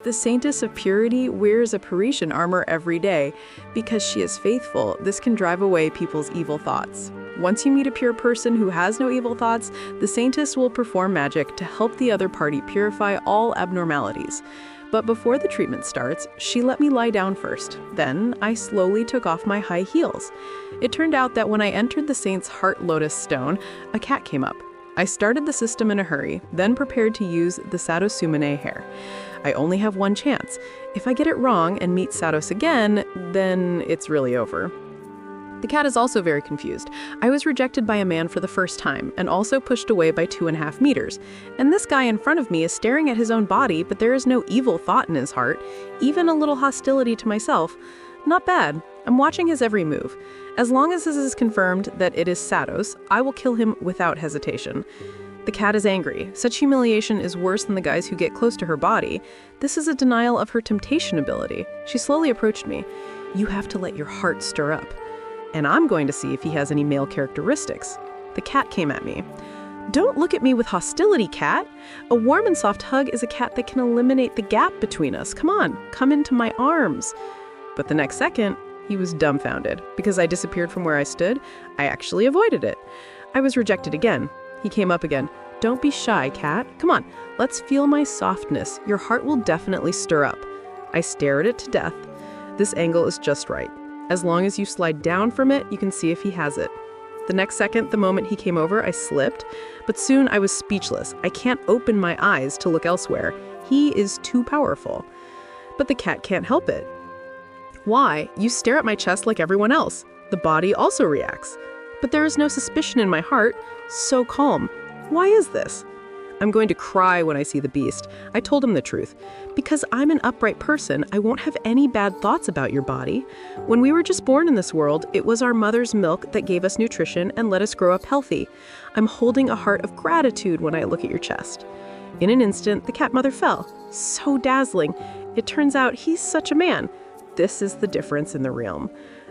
The Saintess of Purity wears a Parisian armor every day. Because she is faithful, this can drive away people's evil thoughts. Once you meet a pure person who has no evil thoughts, the Saintess will perform magic to help the other party purify all abnormalities. But before the treatment starts, she let me lie down first. Then, I slowly took off my high heels. It turned out that when I entered the saint's heart lotus stone, a cat came up. I started the system in a hurry, then prepared to use the Sadosumene hair. I only have one chance. If I get it wrong and meet Cyrus again, then it's really over. The cat is also very confused. I was rejected by a man for the first time, and also pushed away by 2.5 meters. And this guy in front of me is staring at his own body, but there is no evil thought in his heart, even a little hostility to myself. Not bad. I'm watching his every move. As long as this is confirmed that it is Cyrus, I will kill him without hesitation. The cat is angry. Such humiliation is worse than the guys who get close to her body. This is a denial of her temptation ability. She slowly approached me. You have to let your heart stir up. And I'm going to see if he has any male characteristics. The cat came at me. Don't look at me with hostility, cat. A warm and soft hug is a cat that can eliminate the gap between us. Come on, come into my arms. But the next second, he was dumbfounded. Because I disappeared from where I stood, I actually avoided it. I was rejected again. He came up again. Don't be shy, cat. Come on, let's feel my softness. Your heart will definitely stir up. I stared it to death. This angle is just right. As long as you slide down from it, you can see if he has it. The next second, the moment he came over, I slipped. But soon I was speechless. I can't open my eyes to look elsewhere. He is too powerful. But the cat can't help it. Why? You stare at my chest like everyone else. The body also reacts. But there is no suspicion in my heart. So calm. Why is this? I'm going to cry when I see the beast. I told him the truth. Because I'm an upright person, I won't have any bad thoughts about your body. When we were just born in this world, it was our mother's milk that gave us nutrition and let us grow up healthy. I'm holding a heart of gratitude when I look at your chest. In an instant, the cat mother fell. So dazzling. It turns out he's such a man. This is the difference in the realm.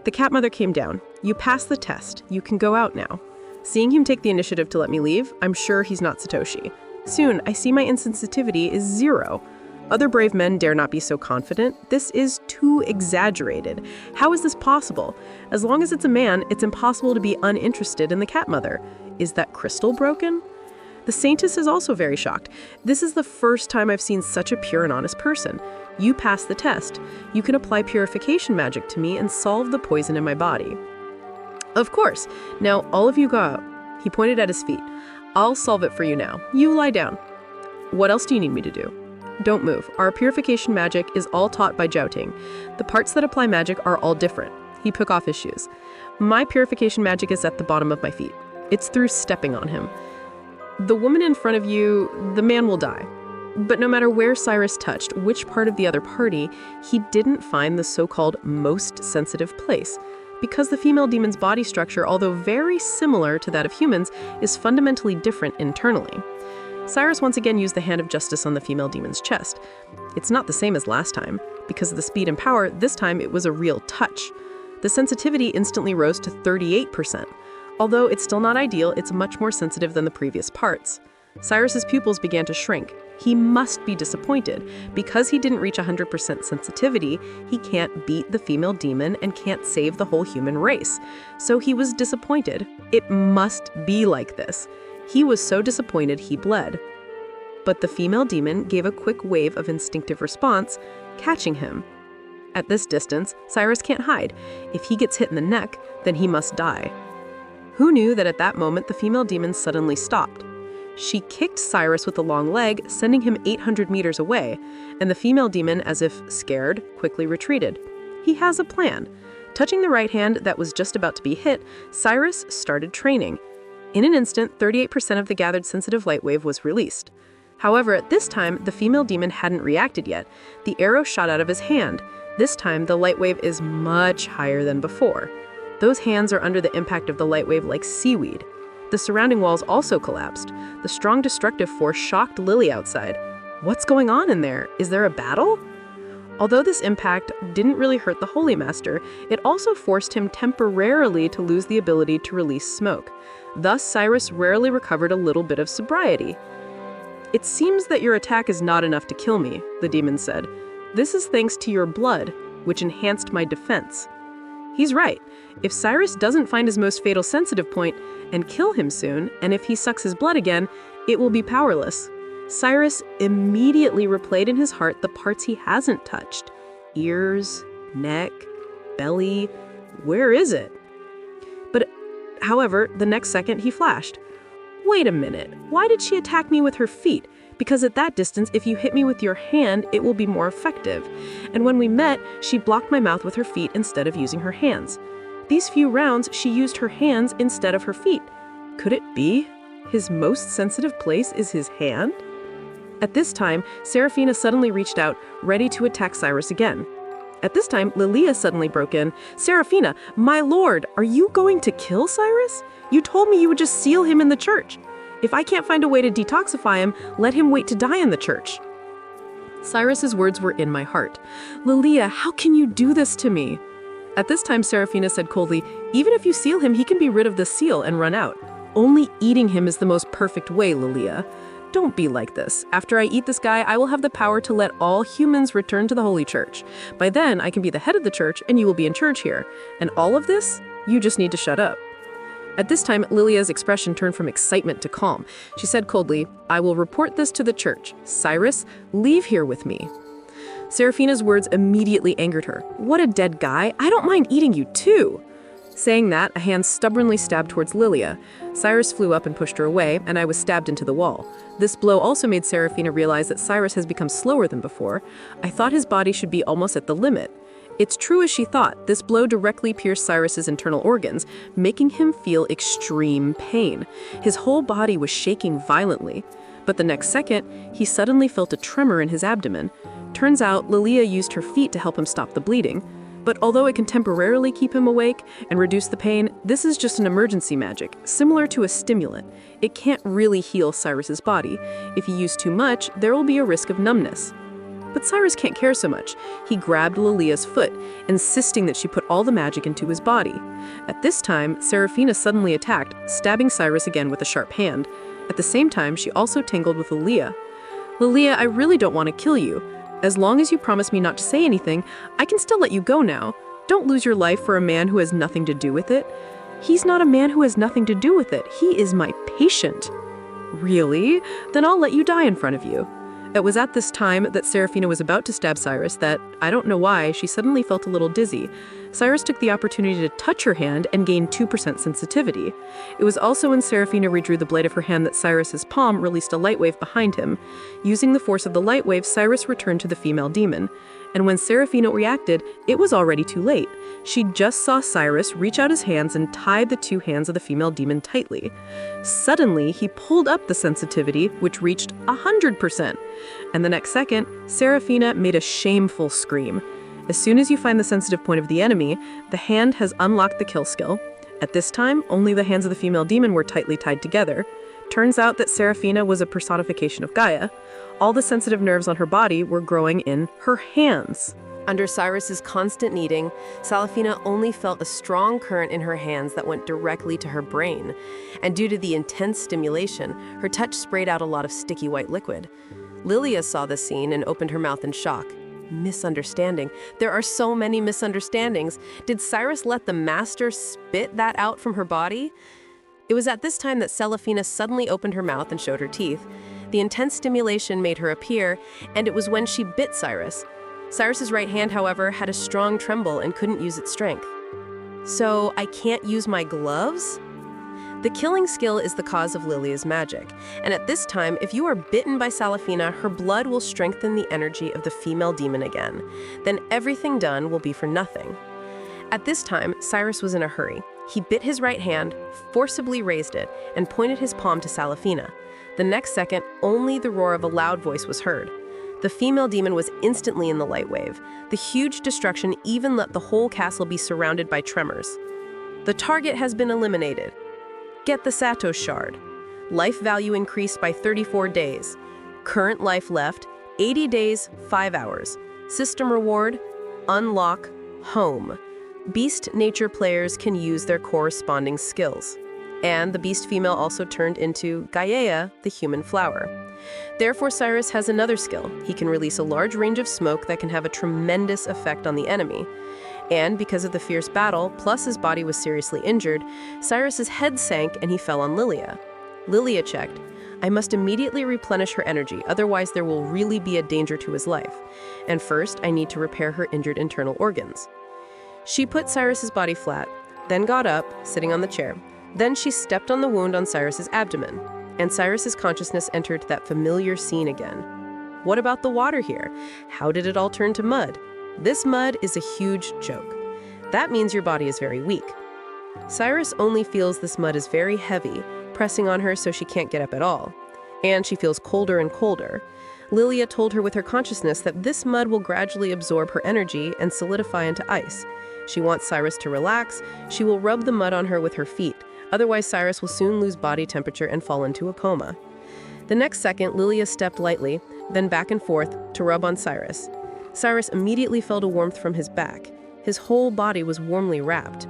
The cat mother came down. You passed the test. You can go out now. Seeing him take the initiative to let me leave, I'm sure he's not Satoshi. Soon, I see my insensitivity is 0. Other brave men dare not be so confident. This is too exaggerated. How is this possible? As long as it's a man, it's impossible to be uninterested in the cat mother. Is that crystal broken? The Saintess is also very shocked. This is the first time I've seen such a pure and honest person. You passed the test. You can apply purification magic to me and solve the poison in my body. Of course. Now, all of you go out. He pointed at his feet. I'll solve it for you now. You lie down. What else do you need me to do? Don't move. Our purification magic is all taught by Jouting. The parts that apply magic are all different. He took off his shoes. My purification magic is at the bottom of my feet. It's through stepping on him. The woman in front of you, the man will die. But no matter where Cyrus touched, which part of the other party, he didn't find the so-called most sensitive place. Because the female demon's body structure, although very similar to that of humans, is fundamentally different internally. Cyrus once again used the hand of justice on the female demon's chest. It's not the same as last time. Because of the speed and power, this time it was a real touch. The sensitivity instantly rose to 38%. Although it's still not ideal, it's much more sensitive than the previous parts. Cyrus's pupils began to shrink. He must be disappointed. Because he didn't reach 100% sensitivity, he can't beat the female demon and can't save the whole human race. So he was disappointed. It must be like this. He was so disappointed he bled. But the female demon gave a quick wave of instinctive response, catching him. At this distance, Cyrus can't hide. If he gets hit in the neck, then he must die. Who knew that at that moment the female demon suddenly stopped? She kicked Cyrus with a long leg, sending him 800 meters away, and the female demon, as if scared, quickly retreated. He has a plan. Touching the right hand that was just about to be hit, Cyrus started training. In an instant, 38% of the gathered sensitive light wave was released. However, at this time, the female demon hadn't reacted yet. The arrow shot out of his hand. This time, the light wave is much higher than before. Those hands are under the impact of the light wave like seaweed. The surrounding walls also collapsed. The strong destructive force shocked Lily outside. What's going on in there? Is there a battle? Although this impact didn't really hurt the Holy Master, it also forced him temporarily to lose the ability to release smoke. Thus, Cyrus rarely recovered a little bit of sobriety. "It seems that your attack is not enough to kill me," the demon said. "This is thanks to your blood, which enhanced my defense." He's right. If Cyrus doesn't find his most fatal sensitive point and kill him soon, and if he sucks his blood again, it will be powerless. Cyrus immediately replayed in his heart the parts he hasn't touched. Ears, neck, belly. Where is it? But, however, the next second he flashed. Wait a minute, why did she attack me with her feet? Because at that distance, if you hit me with your hand, it will be more effective. And when we met, she blocked my mouth with her feet instead of using her hands. These few rounds, she used her hands instead of her feet. Could it be? His most sensitive place is his hand? At this time, Seraphina suddenly reached out, ready to attack Cyrus again. At this time, Lilia suddenly broke in. "Seraphina, my lord, are you going to kill Cyrus? You told me you would just seal him in the church. If I can't find a way to detoxify him, let him wait to die in the church." Cyrus's words were in my heart. "Lilia, how can you do this to me?" At this time, Seraphina said coldly, "Even if you seal him, he can be rid of the seal and run out. Only eating him is the most perfect way, Lilia. Don't be like this. After I eat this guy, I will have the power to let all humans return to the Holy Church. By then, I can be the head of the church, and you will be in charge here. And all of this, you just need to shut up." At this time, Lilia's expression turned from excitement to calm. She said coldly, "I will report this to the church. Cyrus, leave here with me." Seraphina's words immediately angered her. "What a dead guy. I don't mind eating you too." Saying that, a hand stubbornly stabbed towards Lilia. Cyrus flew up and pushed her away, and I was stabbed into the wall. This blow also made Seraphina realize that Cyrus has become slower than before. I thought his body should be almost at the limit. It's true as she thought, this blow directly pierced Cyrus's internal organs, making him feel extreme pain. His whole body was shaking violently. But the next second, he suddenly felt a tremor in his abdomen. Turns out, Lilia used her feet to help him stop the bleeding. But although it can temporarily keep him awake and reduce the pain, this is just an emergency magic, similar to a stimulant. It can't really heal Cyrus's body. If you use too much, there will be a risk of numbness. But Cyrus can't care so much. He grabbed Lilia's foot, insisting that she put all the magic into his body. At this time, Seraphina suddenly attacked, stabbing Cyrus again with a sharp hand. At the same time, she also tangled with Lilia. "Lilia, I really don't want to kill you. As long as you promise me not to say anything, I can still let you go now. Don't lose your life for a man who has nothing to do with it." "He's not a man who has nothing to do with it. He is my patient." "Really? Then I'll let you die in front of you." It was at this time that Seraphina was about to stab Cyrus that, I don't know why, she suddenly felt a little dizzy. Cyrus took the opportunity to touch her hand and gained 2% sensitivity. It was also when Seraphina redrew the blade of her hand that Cyrus's palm released a light wave behind him. Using the force of the light wave, Cyrus returned to the female demon. And when Seraphina reacted, it was already too late. She just saw Cyrus reach out his hands and tie the two hands of the female demon tightly. Suddenly, he pulled up the sensitivity, which reached 100%. And the next second, Seraphina made a shameful scream. As soon as you find the sensitive point of the enemy, the hand has unlocked the kill skill. At this time, only the hands of the female demon were tightly tied together. Turns out that Seraphina was a personification of Gaia. All the sensitive nerves on her body were growing in her hands. Under Cyrus's constant kneading, Seraphina only felt a strong current in her hands that went directly to her brain. And due to the intense stimulation, her touch sprayed out a lot of sticky white liquid. Lilia saw the scene and opened her mouth in shock. Misunderstanding. There are so many misunderstandings. Did Cyrus let the master spit that out from her body? It was at this time that Seraphina suddenly opened her mouth and showed her teeth. The intense stimulation made her appear, and it was when she bit Cyrus. Cyrus's right hand, however, had a strong tremble and couldn't use its strength. So I can't use my gloves? The killing skill is the cause of Lilia's magic, and at this time, if you are bitten by Seraphina, her blood will strengthen the energy of the female demon again. Then everything done will be for nothing. At this time, Cyrus was in a hurry. He bit his right hand, forcibly raised it, and pointed his palm to Seraphina. The next second, only the roar of a loud voice was heard. The female demon was instantly in the light wave. The huge destruction even let the whole castle be surrounded by tremors. The target has been eliminated. Get the Satos shard. Life value increased by 34 days. Current life left, 80 days, 5 hours. System reward, unlock, home. Beast nature players can use their corresponding skills. And the beast female also turned into Gaia, the human flower. Therefore, Cyrus has another skill. He can release a large range of smoke that can have a tremendous effect on the enemy. And because of the fierce battle, plus his body was seriously injured, Cyrus's head sank and he fell on Lilia. Lilia checked, "I must immediately replenish her energy, otherwise there will really be a danger to his life. And first, I need to repair her injured internal organs." She put Cyrus's body flat, then got up, sitting on the chair. Then she stepped on the wound on Cyrus's abdomen, and Cyrus's consciousness entered that familiar scene again. What about the water here? How did it all turn to mud? This mud is a huge joke. That means your body is very weak. Cyrus only feels this mud is very heavy, pressing on her so she can't get up at all. And she feels colder and colder. Lilia told her with her consciousness that this mud will gradually absorb her energy and solidify into ice. She wants Cyrus to relax. She will rub the mud on her with her feet. Otherwise, Cyrus will soon lose body temperature and fall into a coma. The next second, Lilia stepped lightly, then back and forth, to rub on Cyrus. Cyrus immediately felt a warmth from his back. His whole body was warmly wrapped.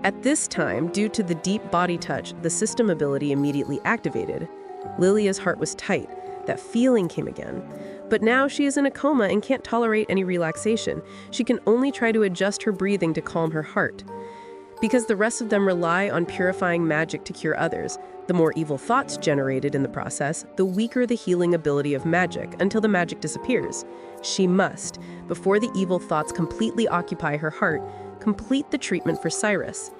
At this time, due to the deep body touch, the system ability immediately activated. Lilia's heart was tight. That feeling came again. But now she is in a coma and can't tolerate any relaxation. She can only try to adjust her breathing to calm her heart. Because the rest of them rely on purifying magic to cure others, the more evil thoughts generated in the process, the weaker the healing ability of magic until the magic disappears. She must, before the evil thoughts completely occupy her heart, complete the treatment for Cyrus.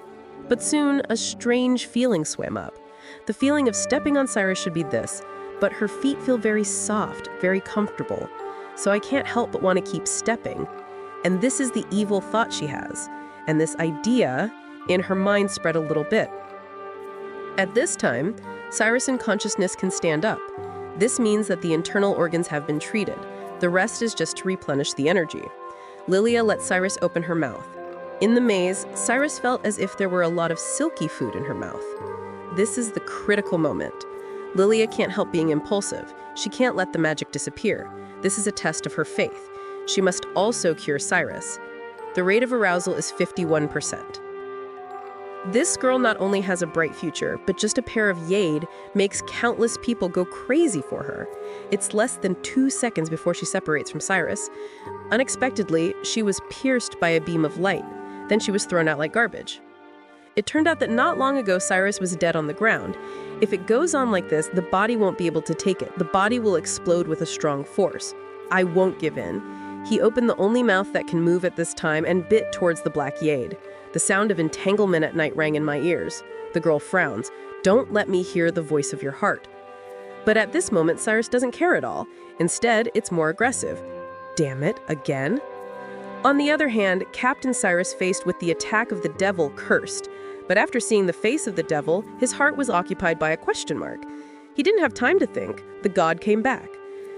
But soon, a strange feeling swam up. The feeling of stepping on Cyrus should be this, but her feet feel very soft, very comfortable. So I can't help but want to keep stepping. And this is the evil thought she has. And this idea in her mind spread a little bit. At this time, Cyrus in consciousness can stand up. This means that the internal organs have been treated. The rest is just to replenish the energy. Lilia let Cyrus open her mouth. In the maze, Cyrus felt as if there were a lot of silky food in her mouth. This is the critical moment. Lilia can't help being impulsive. She can't let the magic disappear. This is a test of her faith. She must also cure Cyrus. The rate of arousal is 51%. This girl not only has a bright future, but just a pair of Yade makes countless people go crazy for her. It's less than 2 seconds before she separates from Cyrus. Unexpectedly, she was pierced by a beam of light. Then she was thrown out like garbage. It turned out that not long ago, Cyrus was dead on the ground. If it goes on like this, the body won't be able to take it. The body will explode with a strong force. I won't give in. He opened the only mouth that can move at this time and bit towards the black Yade. The sound of entanglement at night rang in my ears. The girl frowns. "Don't let me hear the voice of your heart." But at this moment, Cyrus doesn't care at all. Instead, it's more aggressive. Damn it, again? On the other hand, Captain Cyrus, faced with the attack of the devil, cursed. But after seeing the face of the devil, his heart was occupied by a question mark. He didn't have time to think. The god came back.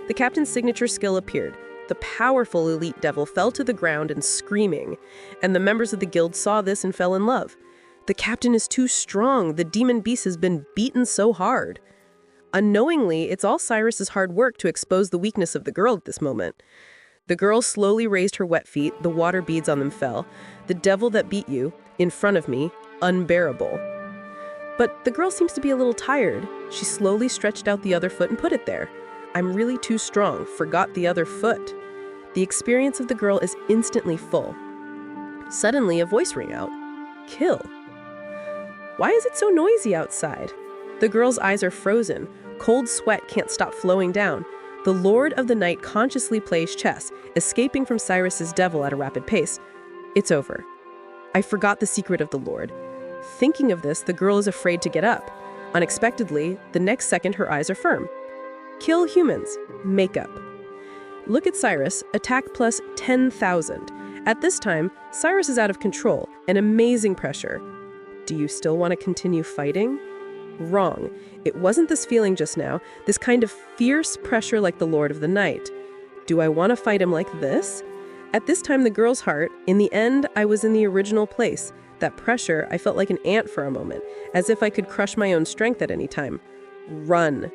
The captain's signature skill appeared. The powerful elite devil fell to the ground and screaming, and the members of the guild saw this and fell in love. The captain is too strong. The demon beast has been beaten so hard. Unknowingly, it's all Cyrus's hard work to expose the weakness of the girl at this moment. The girl slowly raised her wet feet. The water beads on them fell. The devil that beat you, in front of me, unbearable. But the girl seems to be a little tired. She slowly stretched out the other foot and put it there. I'm really too strong, forgot the other foot. The experience of the girl is instantly full. Suddenly, a voice rang out. Kill. Why is it so noisy outside? The girl's eyes are frozen. Cold sweat can't stop flowing down. The Lord of the Night consciously plays chess, escaping from Cyrus's devil at a rapid pace. It's over. I forgot the secret of the Lord. Thinking of this, the girl is afraid to get up. Unexpectedly, the next second her eyes are firm. Kill humans. Makeup. Look at Cyrus, attack plus 10,000. At this time, Cyrus is out of control, an amazing pressure. Do you still want to continue fighting? Wrong. It wasn't this feeling just now, this kind of fierce pressure like the Lord of the Night. Do I want to fight him like this? At this time, the girl's heart, in the end, I was in the original place. That pressure, I felt like an ant for a moment, as if I could crush my own strength at any time. Run.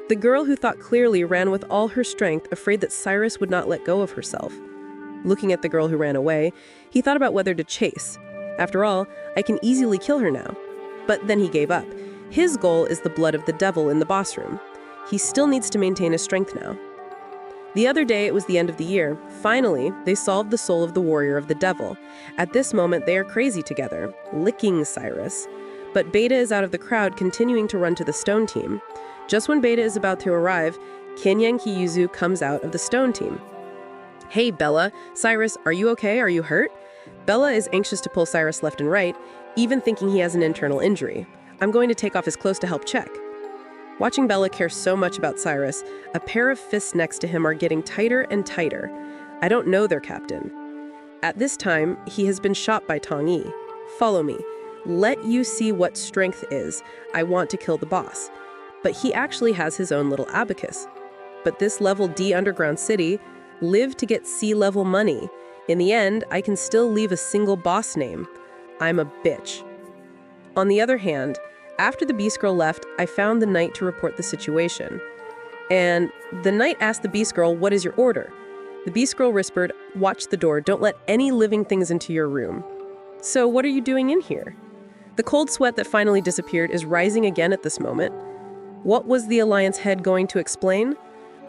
The girl who thought clearly ran with all her strength, afraid that Cyrus would not let go of herself. Looking at the girl who ran away, he thought about whether to chase. After all, I can easily kill her now. But then he gave up. His goal is the blood of the devil in the boss room. He still needs to maintain his strength now. The other day, it was the end of the year. Finally, they solved the soul of the warrior of the devil. At this moment, they are crazy together, licking Cyrus. But Beta is out of the crowd, continuing to run to the stone team. Just when Beta is about to arrive, Kenyang Kyuzu comes out of the stone team. "Hey, Bella. Cyrus, are you okay? Are you hurt?" Bella is anxious to pull Cyrus left and right, even thinking he has an internal injury. "I'm going to take off his clothes to help check." Watching Bella care so much about Cyrus, a pair of fists next to him are getting tighter and tighter. I don't know their captain. At this time, he has been shot by Tong Yi. "Follow me. Let you see what strength is. I want to kill the boss." But he actually has his own little abacus. But this level D underground city, live to get C-level money. In the end, I can still leave a single boss name. I'm a bitch. On the other hand, after the Beast Girl left, I found the knight to report the situation. And the knight asked the Beast Girl, "What is your order?" The Beast Girl whispered, "Watch the door. Don't let any living things into your room." "So what are you doing in here?" The cold sweat that finally disappeared is rising again at this moment. What was the Alliance head going to explain?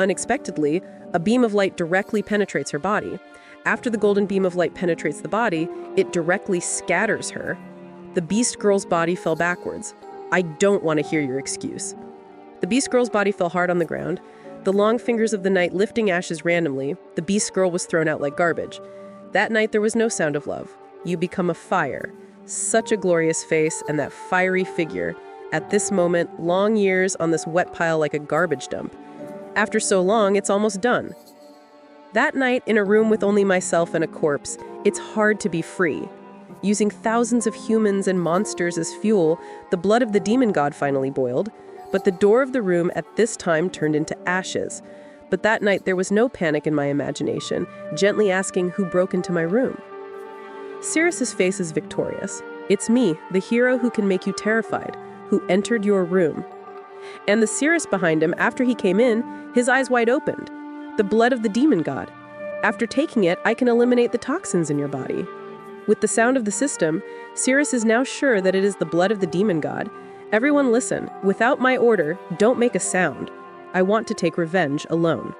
Unexpectedly, a beam of light directly penetrates her body. After the golden beam of light penetrates the body, it directly scatters her. The Beast Girl's body fell backwards. I don't want to hear your excuse. The Beast Girl's body fell hard on the ground. The long fingers of the knight lifting ashes randomly, the Beast Girl was thrown out like garbage. That night there was no sound of love. You become a fire. Such a glorious face and that fiery figure. At this moment, long years on this wet pile like a garbage dump. After so long, it's almost done. That night, in a room with only myself and a corpse, it's hard to be free. Using thousands of humans and monsters as fuel, the blood of the demon god finally boiled, but the door of the room at this time turned into ashes. But that night there was no panic in my imagination, gently asking who broke into my room. Cyrus's face is victorious. It's me, the hero who can make you terrified, who entered your room. And the Cyrus behind him, after he came in, his eyes wide opened. The blood of the demon god. After taking it, I can eliminate the toxins in your body. With the sound of the system, Cyrus is now sure that it is the blood of the demon god. Everyone listen. Without my order, don't make a sound. I want to take revenge alone.